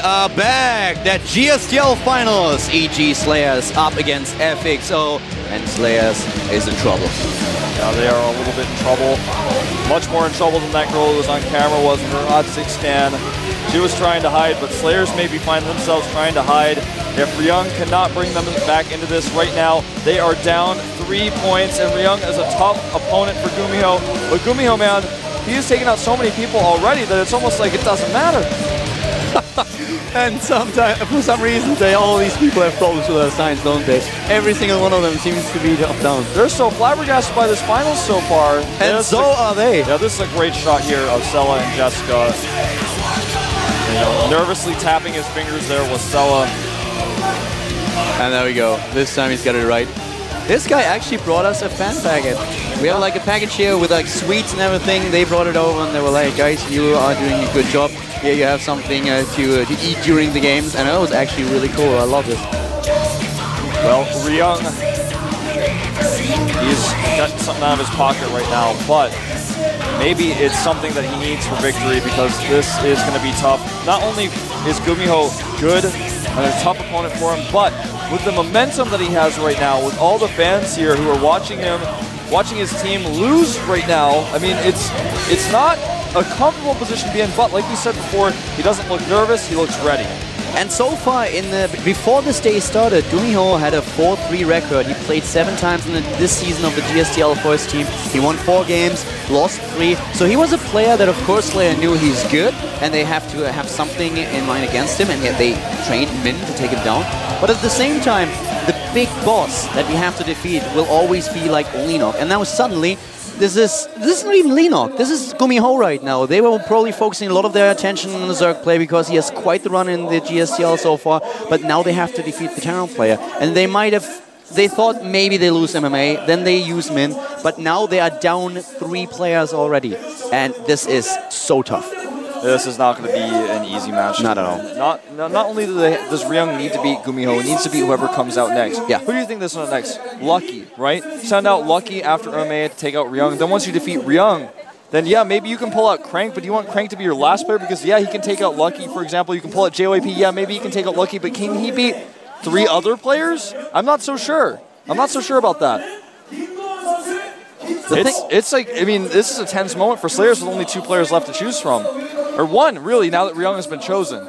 are back. That GSTL Finals. EG Slayers up against FXO, and Slayers is in trouble. Yeah, they are a little bit in trouble. Much more in trouble than that girl who was on camera was in her odd 6 stand. She was trying to hide, but Slayers maybe find themselves trying to hide. If Ryung cannot bring them back into this right now, they are down 3 points, and Ryung is a tough opponent for Gumiho. But Gumiho, man, he's taken out so many people already that it's almost like it doesn't matter. And sometimes, for some reason, all these people have problems with their signs, don't they? Every single one of them seems to be up down. They're so flabbergasted by this finals so far. And so are they. Yeah, this is a great shot here of Sella and Jessica. You know, nervously tapping his fingers there was Sella. And there we go. This time he's got it right. This guy actually brought us a fan packet. We have like a package here with like sweets and everything. They brought it over and they were like, guys, you are doing a good job. Here you have something to eat during the games. And that was actually really cool. I love it. Well, Ryung, he's got something out of his pocket right now, but maybe it's something that he needs for victory, because this is going to be tough. Not only is Gumiho good and a tough opponent for him, but with the momentum that he has right now, with all the fans here who are watching him, watching his team lose right now, I mean, it's not a comfortable position to be in, but like we said before, he doesn't look nervous, he looks ready. And so far, before this day started, Gumiho had a 4-3 record. He played 7 times in this season of the GSTL for his team. He won 4 games, lost 3. So he was a player that, of course, Slayer knew he's good, and they have to have something in mind against him, and yet they trained Min to take him down. But at the same time, the big boss that we have to defeat will always be like Lenok. And now suddenly, this is not even Lenok. This is Gumiho right now. They were probably focusing a lot of their attention on the Zerg play because he has quite the run in the GSTL so far. But now they have to defeat the Terran player. And they thought maybe they lose MMA, then they use Min. But now they are down 3 players already. And this is so tough. This is not going to be an easy match. Not at all. Not only does Ryung need to beat Gumiho, he needs to beat whoever comes out next. Yeah. Who do you think this is next? Lucky, right? Send out Lucky after MMA to take out Ryung. Then once you defeat Ryung, then yeah, maybe you can pull out Crank, but do you want Crank to be your last player? Because yeah, he can take out Lucky, for example. You can pull out JYP. Yeah, maybe he can take out Lucky, but can he beat 3 other players? I'm not so sure. I'm not so sure about that. It's like, I mean, this is a tense moment for Slayers with only 2 players left to choose from. Or 1, really, now that Ryung has been chosen.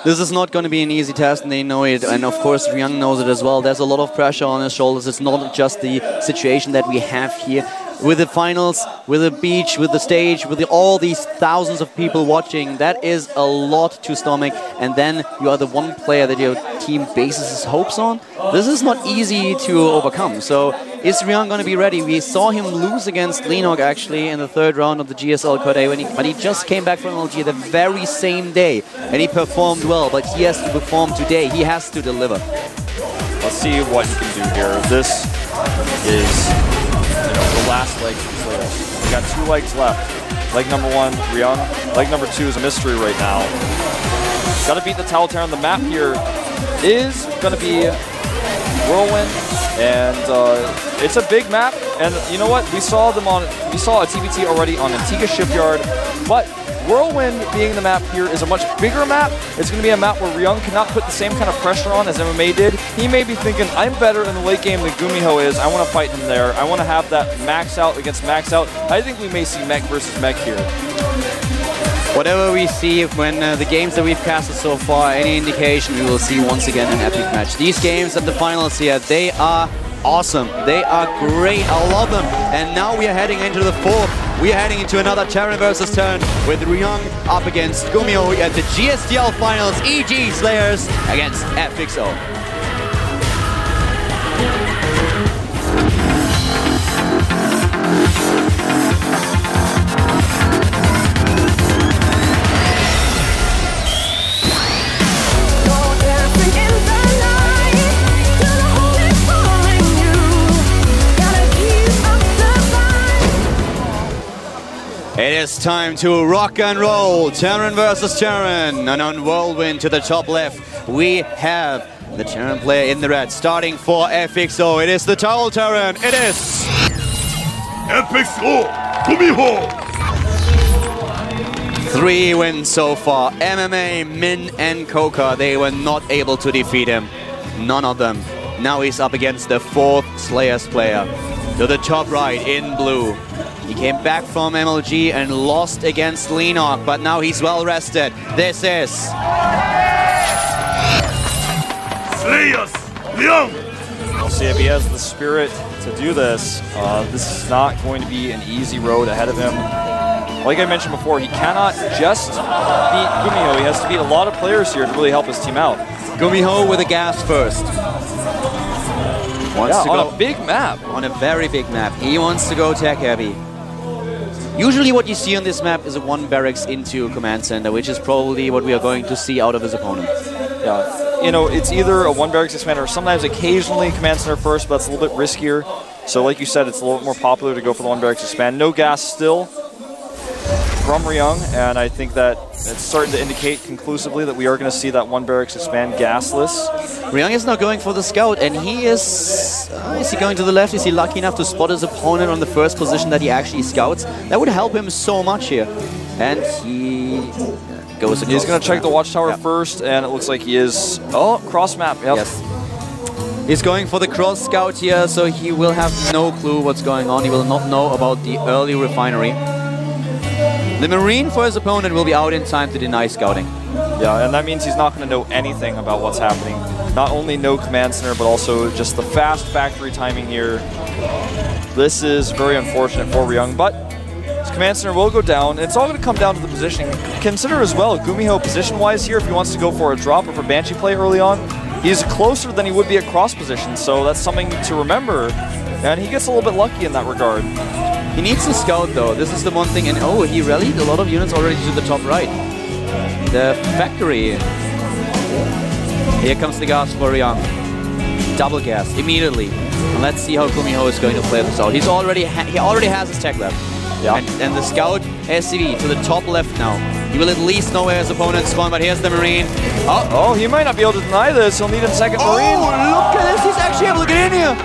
This is not going to be an easy test, and they know it. And of course, Ryung knows it as well. There's a lot of pressure on his shoulders. It's not just the situation that we have here with the finals, with the beach, with the stage, with all these thousands of people watching. That is a lot to stomach. And then you are the one player that your team bases his hopes on. This is not easy to overcome. So is Ryung going to be ready? We saw him lose against Lenok actually in the 3rd round of the GSL Q&A, but he just came back from LG the very same day, and he performed well. But he has to perform today. He has to deliver. Let's see what he can do here. This is, the last leg for Slayers. We got 2 legs left. Leg number 1, Ryung. Leg number 2 is a mystery right now. Got to beat the Towel Terran. The map here is going to be Whirlwind, and it's a big map. And you know what? We saw a TBT already on Antigua Shipyard, but Whirlwind being the map here is a much bigger map. It's going to be a map where Ryung cannot put the same kind of pressure on as MMA did. He may be thinking, I'm better in the late game than Gumiho is. I want to fight him there. I want to have that max out against max out. I think we may see mech versus mech here. Whatever we see when the games that we've casted so far, any indication, we will see once again an epic match. These games at the finals here, they are awesome. They are great. I love them. And now we are heading into the 4th. We are heading into another Terran versus Terran with Ryung up against Gumiho at the GSTL finals. EG Slayers against FXO. It is time to rock and roll. Terran versus Terran. And on Whirlwind to the top left, we have the Terran player in the red. Starting for FXO, it is the Towel Terran. It is FXO Gumiho. 3 wins so far. MMA, Min, and Coca, they were not able to defeat him. None of them. Now he's up against the 4th Slayers player. To the top right in blue. He came back from MLG and lost against Lenok, but now he's well rested. This is Slayers Leon. We'll see if he has the spirit to do this. This is not going to be an easy road ahead of him. Like I mentioned before, he cannot just beat Gumiho. He has to beat a lot of players here to really help his team out. Gumiho with a gas first. Wants to on go a big map. On a very big map. He wants to go tech heavy. Usually what you see on this map is a 1 barracks into command center, which is probably what we are going to see out of his opponent. Yeah, you know, it's either a 1 barracks expander or sometimes occasionally command center first, but it's a little bit riskier. So like you said, it's a little bit more popular to go for the 1 barracks expand. No gas still from Ryung, and I think that it's starting to indicate conclusively that we are going to see that 1 barracks expand gasless. Ryung is now going for the scout, and he is he going to the left? Is he lucky enough to spot his opponent on the first position that he actually scouts? That would help him so much here. And he goes across. He's going to check the watchtower first, and it looks like he is... Oh, cross map, yep. Yes. He's going for the cross scout here, so he will have no clue what's going on. He will not know about the early refinery. The Marine for his opponent will be out in time to deny scouting. Yeah, and that means he's not going to know anything about what's happening. Not only no command center, but also just the fast factory timing here. This is very unfortunate for Ryung, but his command center will go down. It's all going to come down to the positioning. Consider as well, Gumiho position-wise here, if he wants to go for a drop or for Banshee play early on, he's closer than he would be at cross position, so that's something to remember. And he gets a little bit lucky in that regard. He needs to scout though, this is the one thing, and oh, he rallied a lot of units already to the top right. The factory. Here comes the gas for Ryung. Double gas, immediately. And let's see how Gumiho is going to play this out. He already has his tech left. Yeah. And the scout SCV to the top left now. He will at least know where his opponent's spawn, but here's the Marine. Oh, he might not be able to deny this. He'll need a second Marine. Oh, look at this, he's actually able to get in here.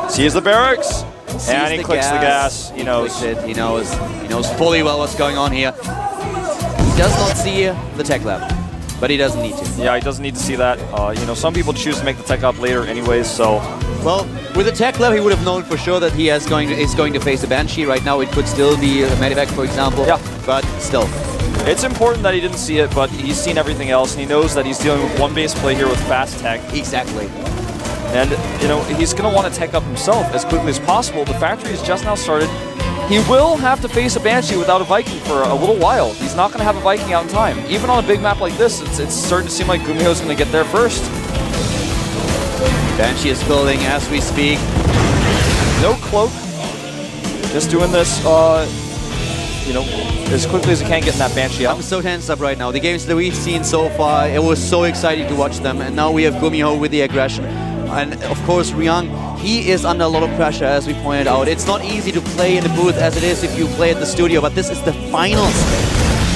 Sees the barracks. And he clicks the gas. He knows. He knows fully well what's going on here. He does not see the tech lab, but he doesn't need to. Yeah, he doesn't need to see that. You know, some people choose to make the tech up later anyways, so... Well, with the tech lab, he would have known for sure that he is going to face a Banshee. Right now, it could still be a Medivac, for example. Yeah. But still. It's important that he didn't see it, but he's seen everything else, and he knows that he's dealing with 1 base play here with fast tech. Exactly. And, you know, he's going to want to tech up himself as quickly as possible. The factory has just now started. He will have to face a Banshee without a Viking for a little while. He's not going to have a Viking out in time. Even on a big map like this, it's starting to seem like Gumiho's going to get there first. Banshee is building as we speak. No cloak. Just doing this, you know, as quickly as he can, getting that Banshee out. I'm so tensed up right now. The games that we've seen so far, it was so exciting to watch them. And now we have Gumiho with the aggression. And of course, Ryung, he is under a lot of pressure, as we pointed out. It's not easy to play in the booth as it is if you play at the studio, but this is the finals.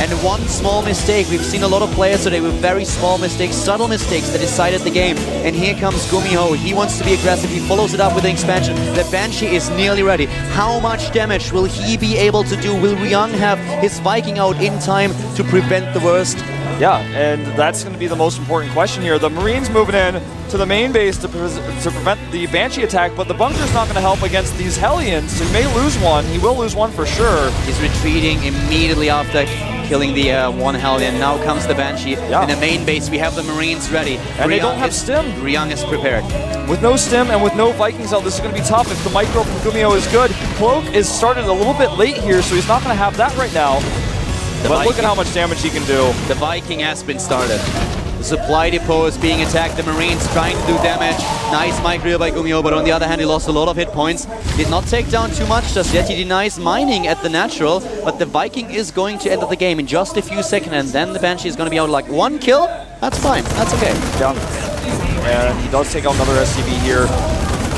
And one small mistake, we've seen a lot of players today with very small mistakes, subtle mistakes that decided the game. And here comes Gumiho. He wants to be aggressive. He follows it up with the expansion. The Banshee is nearly ready. How much damage will he be able to do? Will Ryung have his Viking out in time to prevent the worst? Yeah, and that's going to be the most important question here. The Marines moving in to the main base to prevent the Banshee attack, but the bunker's not going to help against these Hellions. He may lose one. He will lose one for sure. He's retreating immediately after killing the one Hellion. Now comes the Banshee. Yeah. In the main base, we have the Marines ready. And they don't have stim. Ryung is prepared. With no stim and with no Vikings out, this is going to be tough if the micro from Gumiho is good. Cloak is started a little bit late here, so he's not going to have that right now. But look at how much damage he can do. The Viking has been started. The supply depot is being attacked. The Marines trying to do damage. Nice micro by Gumiho, but on the other hand, he lost a lot of hit points. Did not take down too much just yet. He denies mining at the natural, but the Viking is going to enter the game in just a few seconds, and then the Banshee is going to be out like 1 kill. That's fine. That's okay. Yeah. And he does take out another SCV here.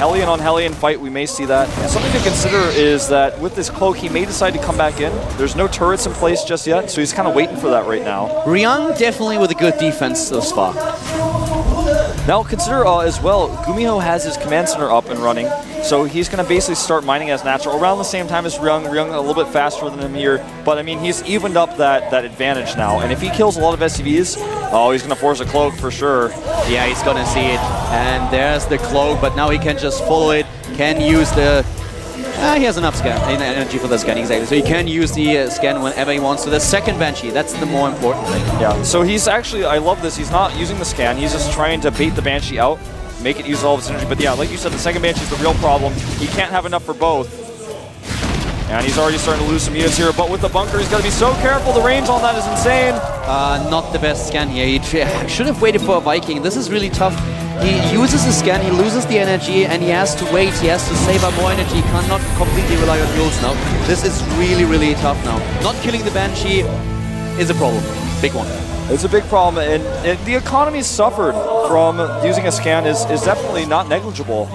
Hellion on Hellion fight, we may see that. And something to consider is that with this cloak, he may decide to come back in. There's no turrets in place just yet, so he's kind of waiting for that right now. Ryung definitely with a good defense thus far. Now consider as well, Gumiho has his command center up and running, so he's going to basically start mining as natural around the same time as Ryung. Ryung a little bit faster than him here, but I mean he's evened up that advantage now, and if he kills a lot of SCVs, oh, he's going to force a cloak for sure. Yeah, he's going to see it, and there's the cloak, but now he can just follow it, can use the... he has enough energy for the scan, exactly. So he can use the scan whenever he wants. So the second Banshee, that's the more important thing. Yeah, so he's actually, I love this, he's not using the scan, he's just trying to bait the Banshee out, make it use all of its energy. But yeah, like you said, the second Banshee is the real problem. He can't have enough for both. And he's already starting to lose some units here, but with the bunker, he's got to be so careful. The range on that is insane. Not the best scan here. He should have waited for a Viking. This is really tough. He uses his scan, he loses the energy, and he has to wait. He has to save up more energy. He cannot completely rely on duels now. This is really, really tough now. Not killing the Banshee is a problem. Big one. It's a big problem, and the economy suffered from using a scan is definitely not negligible.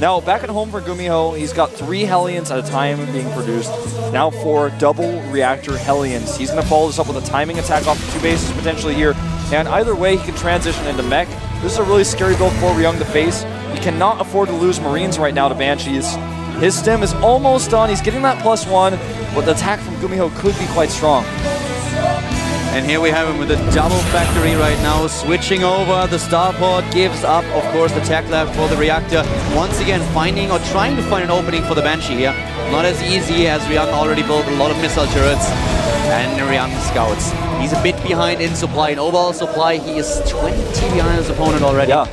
Now, back at home for Gumiho, he's got 3 Hellions at a time being produced. Now 4 double reactor Hellions. He's going to follow this up with a timing attack off the 2 bases potentially here. And either way, he can transition into mech. This is a really scary build for Ryung to face. He cannot afford to lose Marines right now to Banshees. His stem is almost done. He's getting that +1, but the attack from Gumiho could be quite strong. And here we have him with a double factory right now, switching over. The starport gives up, of course, the tech lab for the reactor. Once again, finding or trying to find an opening for the Banshee here. Not as easy as Ryung already built a lot of missile turrets. And Ryung scouts. He's a bit behind in supply. In overall supply, he is 20 behind his opponent already. Yeah,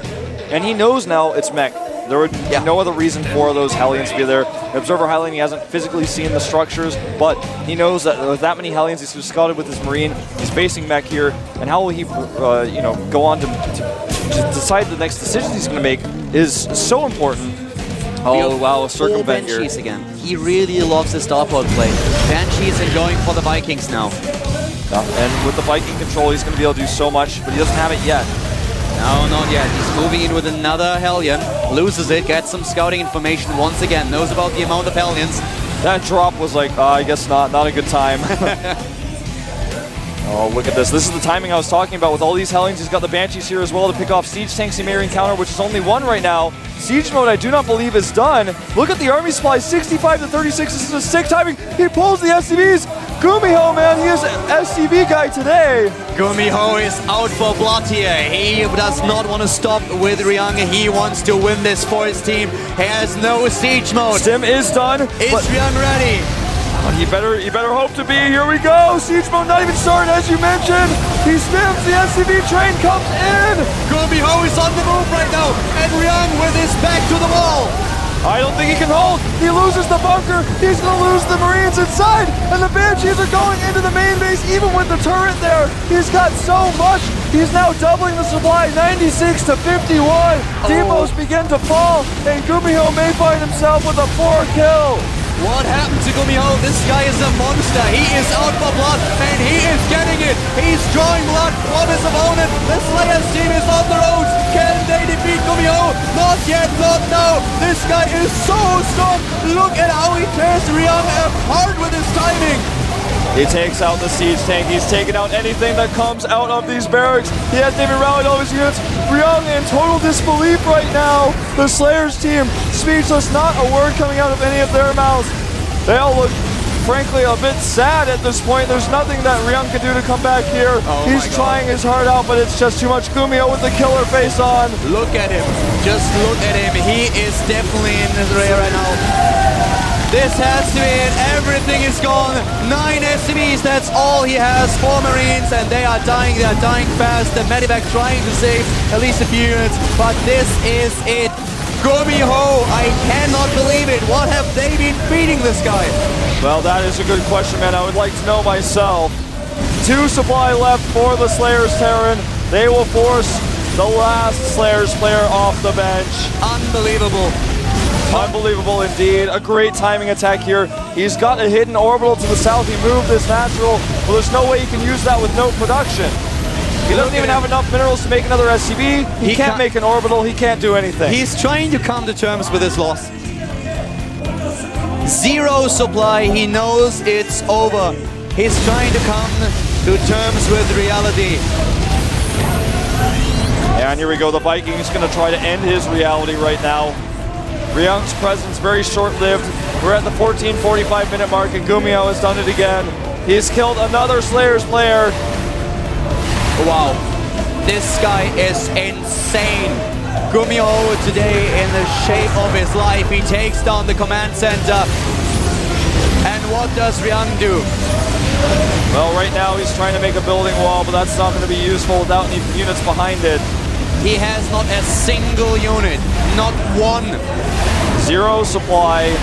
and he knows now it's mech. There would be no other reason for those Hellions to be there. The Observer Hellion, he hasn't physically seen the structures, but he knows that with that many Hellions, he's scouted with his Marine. He's facing mech here, and how will he, go on to decide the next decisions he's going to make is so important. Oh wow, a circumvent here. Banshees again. He really loves his starport play. Banshees and going for the Vikings now. And with the Viking control, he's going to be able to do so much, but he doesn't have it yet. No, not yet. He's moving in with another Hellion. Loses it, gets some scouting information once again. Knows about the amount of Hellions. That drop was like, I guess not a good time. Oh, look at this. This is the timing I was talking about. With all these Hellions, he's got the Banshees here as well to pick off siege tanks he may encounter, which is only 1 right now. Siege mode, I do not believe, is done. Look at the army supply, 65 to 36. This is a sick timing. He pulls the SCVs. Gumiho, man, he is an SCV guy today. Gumiho is out for blood here. He does not want to stop with Ryung. He wants to win this for his team. He has no siege mode. Sim is done. Is Ryung ready? You better hope to be. Here we go. Siege mode not even started, as you mentioned. He stims. The SCV train comes in. Gumiho is on the move right now, and Ryung with his back to the wall. I don't think he can hold. He loses the bunker. He's going to lose the Marines inside, and the Banshees are going into the main base, even with the turret there. He's got so much. He's now doubling the supply, 96 to 51. Depots begin to fall, and Gumiho may find himself with a 4 kill. What happened to Gumiho? This guy is a monster. He is out for blood, and he is getting it. He's drawing blood from his opponent. The Slayers team is on the road. Can they defeat Gumiho? Not yet, not now. This guy is so strong. Look at how he tears Ryung apart with his timing. He takes out the siege tank. He's taken out anything that comes out of these barracks. He hasn't even rallied all his units. Ryung in total disbelief right now. The Slayers team, speechless, not a word coming out of any of their mouths. They all look, frankly, a bit sad at this point. There's nothing that Ryung can do to come back here. He's trying his heart out, but it's just too much. Gumiho with the killer face on. Look at him. Just look at him. He is definitely in his rear right now. This has to be it. Everything is gone. 9 SCVs, that's all he has. 4 Marines, and they are dying fast. The medevac trying to save at least a few units, but this is it. Gumiho, I cannot believe it. What have they been feeding this guy? Well, that is a good question, man. I would like to know myself. 2 supply left for the Slayers Terran. They will force the last Slayers player off the bench. Unbelievable. Unbelievable indeed. A great timing attack here. He's got a hidden orbital to the south. He moved this natural. Well, there's no way he can use that with no production. He doesn't even have enough minerals to make another SCV. He can't make an orbital. He can't do anything. He's trying to come to terms with his loss. 0 supply. He knows it's over. He's trying to come to terms with reality. And here we go, the Vikings going to try to end his reality right now. Ryung's presence very short-lived. We're at the 14:45-minute mark, and Gumiho has done it again. He's killed another Slayers player. Wow, this guy is insane. Gumiho today in the shape of his life. He takes down the command center. And what does Ryung do? Well, right now he's trying to make a building wall, but that's not going to be useful without any units behind it. He has not a single unit, not one. Zero supply.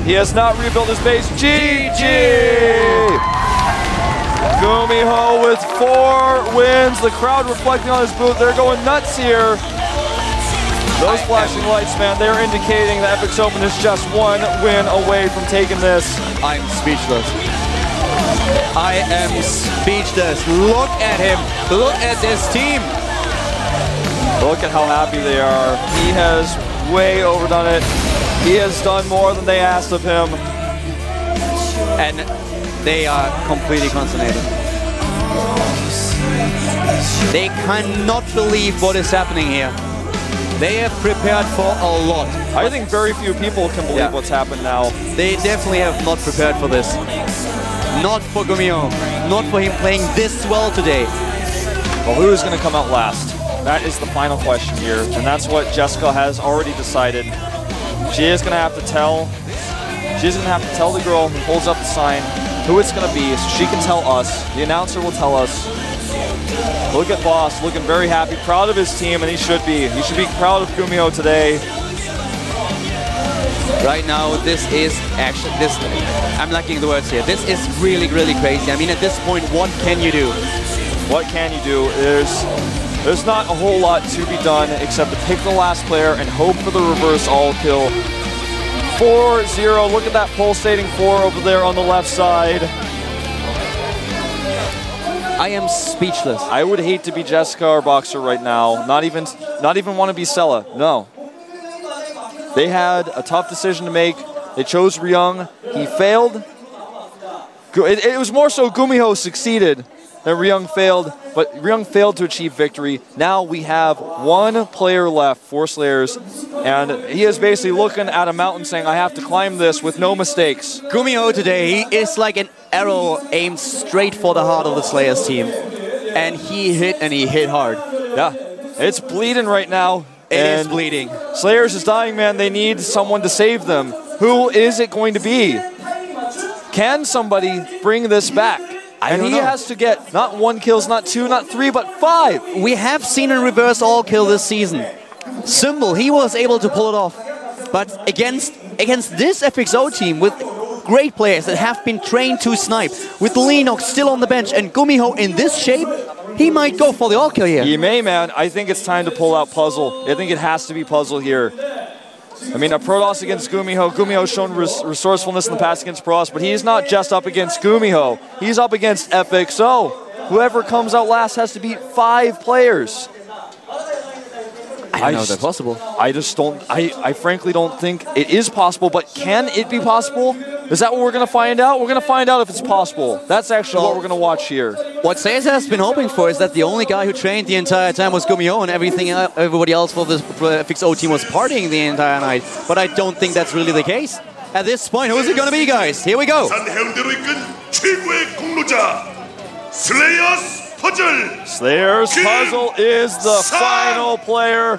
He has not rebuilt his base. GG! Gumiho with 4 wins. The crowd reflecting on his booth. They're going nuts here. Those flashing lights, man, they're indicating that FXOpen is just 1 win away from taking this. I'm speechless. I am speechless. Look at him. Look at this team. Look at how happy they are. He has way overdone it. He has done more than they asked of him. And they are completely consternated. They cannot believe what is happening here. They have prepared for a lot. I think very few people can believe what's happened now. They definitely have not prepared for this. Not for Gumiho. Not for him playing this well today. Well, who is going to come out last? That is the final question here, and that's what Jessica has already decided. She is going to have to tell. She's going to have to tell the girl who holds up the sign who it's going to be, so she can tell us. The announcer will tell us. Look at Boss, looking very happy, proud of his team, and he should be. He should be proud of Gumiho today. Right now, this is actually, I'm lacking the words here. This is really, really crazy. I mean, at this point, what can you do? What can you do? There's not a whole lot to be done except to pick the last player and hope for the reverse all kill. 4-0, look at that pulsating 4 over there on the left side. I am speechless. I would hate to be Jessica or Boxer right now. Not even want to be Sella. No. They had a tough decision to make. They chose Ryung. He failed. It was more so Gumiho succeeded than Ryung failed, but Ryung failed to achieve victory. Now we have 1 player left, 4 Slayers, and he is basically looking at a mountain saying, I have to climb this with no mistakes. Gumiho today, he is like an arrow aimed straight for the heart of the Slayers team. And he hit hard. Yeah, it's bleeding right now. It is bleeding. Slayers is dying, man. They need someone to save them. Who is it going to be? Can somebody bring this back? And he has to get not 1 kills, not 2, not 3, but 5. We have seen a reverse all kill this season. Symbol, he was able to pull it off. But against this FXO team with great players that have been trained to snipe, with Lennox still on the bench and Gumiho in this shape, he might go for the all kill here. He may, man. I think it's time to pull out Puzzle. I think it has to be Puzzle here. I mean, a Protoss against Gumiho. Gumiho's shown resourcefulness in the past against Protoss, but he's not just up against Gumiho. He's up against FXO. Whoever comes out last has to beat 5 players. I don't know if that's possible. I frankly don't think it is possible, but can it be possible? Is that what we're going to find out? We're going to find out if it's possible. That's actually what we're going to watch here. What Slayers has been hoping for is that the only guy who trained the entire time was Gumiho, and everybody else for the FXO team was partying the entire night. But I don't think that's really the case. At this point, who is it going to be, guys? Here we go. Slayers Puzzle is the final player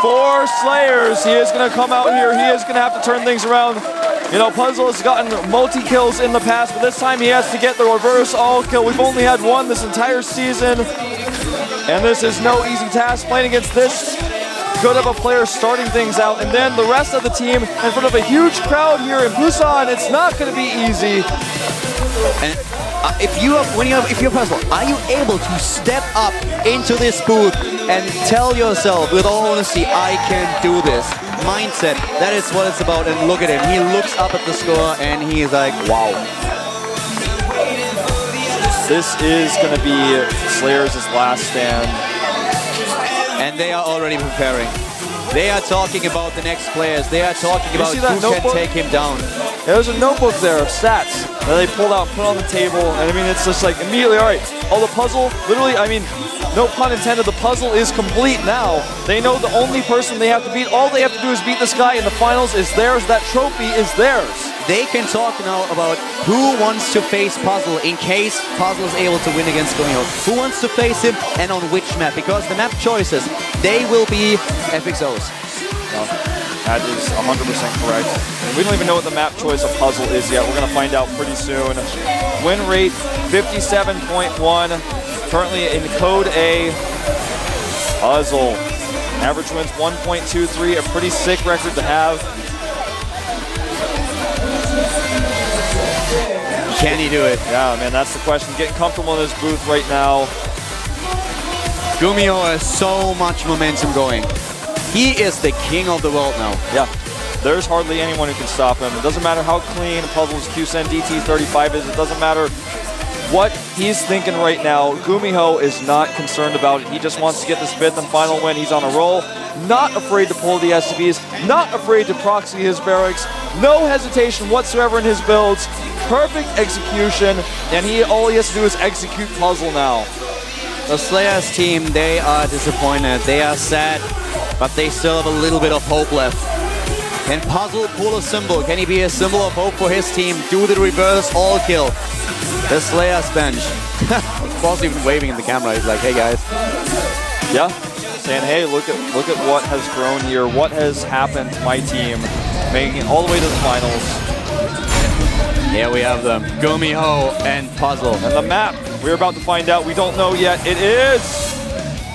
for Slayers. He is going to come out here. He is going to have to turn things around. You know, Puzzle has gotten multi-kills in the past, but this time he has to get the reverse all kill. We've only had 1 this entire season, and this is no easy task playing against this good of a player starting things out. And then the rest of the team in front of a huge crowd here in Busan, it's not going to be easy. And if you're Puzzle, are you able to step up into this booth and tell yourself with all honesty, I can do this? Mindset, that is what it's about. And look at him, he looks up at the score and he's like, wow. This is going to be Slayers' last stand. And they are already preparing. They are talking about the next players. They are talking about who can take him down. There's a notebook there of stats that they pulled out and put on the table. And I mean, it's just like immediately, all right, Oh, the puzzle, literally, I mean, no pun intended, the puzzle is complete now. They know the only person they have to beat, all they have to do is beat this guy, and the finals is theirs. That trophy is theirs. They can talk now about who wants to face Puzzle in case Puzzle is able to win against Gumi-ho. Who wants to face him and on which map? Because the map choices, they will be FXOs. That is 100% correct. And we don't even know what the map choice of Puzzle is yet. We're going to find out pretty soon. Win rate 57.1. Currently in Code A. Puzzle. Average wins 1.23. A pretty sick record to have. Can he do it? Yeah, man, that's the question. Getting comfortable in his booth right now. Gumi-ho has so much momentum going. He is the king of the world now. Yeah, there's hardly anyone who can stop him. It doesn't matter how clean Puzzle's QSEN DT35 is. It doesn't matter what he's thinking right now. Gumi-ho is not concerned about it. He just wants to get this 5th and final win. He's on a roll. Not afraid to pull the SCVs. Not afraid to proxy his barracks. No hesitation whatsoever in his builds. Perfect execution. And all he has to do is execute Puzzle now. The Slayers team, they are disappointed. They are sad, but they still have a little bit of hope left. Can Puzzle pull a symbol? Can he be a symbol of hope for his team? Do the reverse all kill. The Slayers bench. Boss even waving in the camera. He's like, hey guys. Yeah, saying, hey, look at what has grown here. What has happened to my team, making it all the way to the finals. Here we have them, Gumi-ho and Puzzle. And the map, we're about to find out. We don't know yet. It is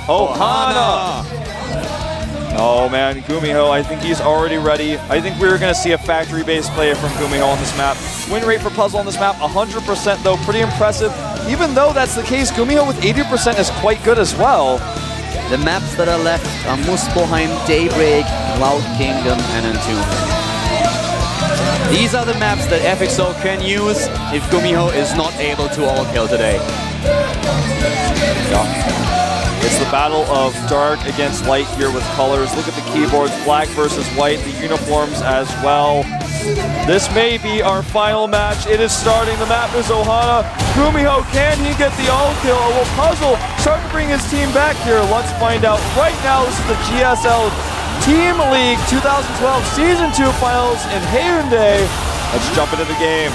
Ohana. Oh man, Gumi-ho, I think he's already ready. I think we're going to see a factory-based play from Gumi-ho on this map. Win rate for Puzzle on this map, 100% though, pretty impressive. Even though that's the case, Gumi-ho with 80% is quite good as well. The maps that are left are Muspelheim, Daybreak, Cloud Kingdom, and Entomb. These are the maps that FXO can use if Gumi-ho is not able to all-kill today. Yeah. It's the battle of dark against light here with colors. Look at the keyboards, black versus white, the uniforms as well. This may be our final match. It is starting. The map is Ohana. Gumi-ho, can he get the all-kill? Or will Puzzle start to bring his team back here? Let's find out right now. This is the GSL Team League 2012 Season 2 Finals in Haeundae. Let's jump into the game.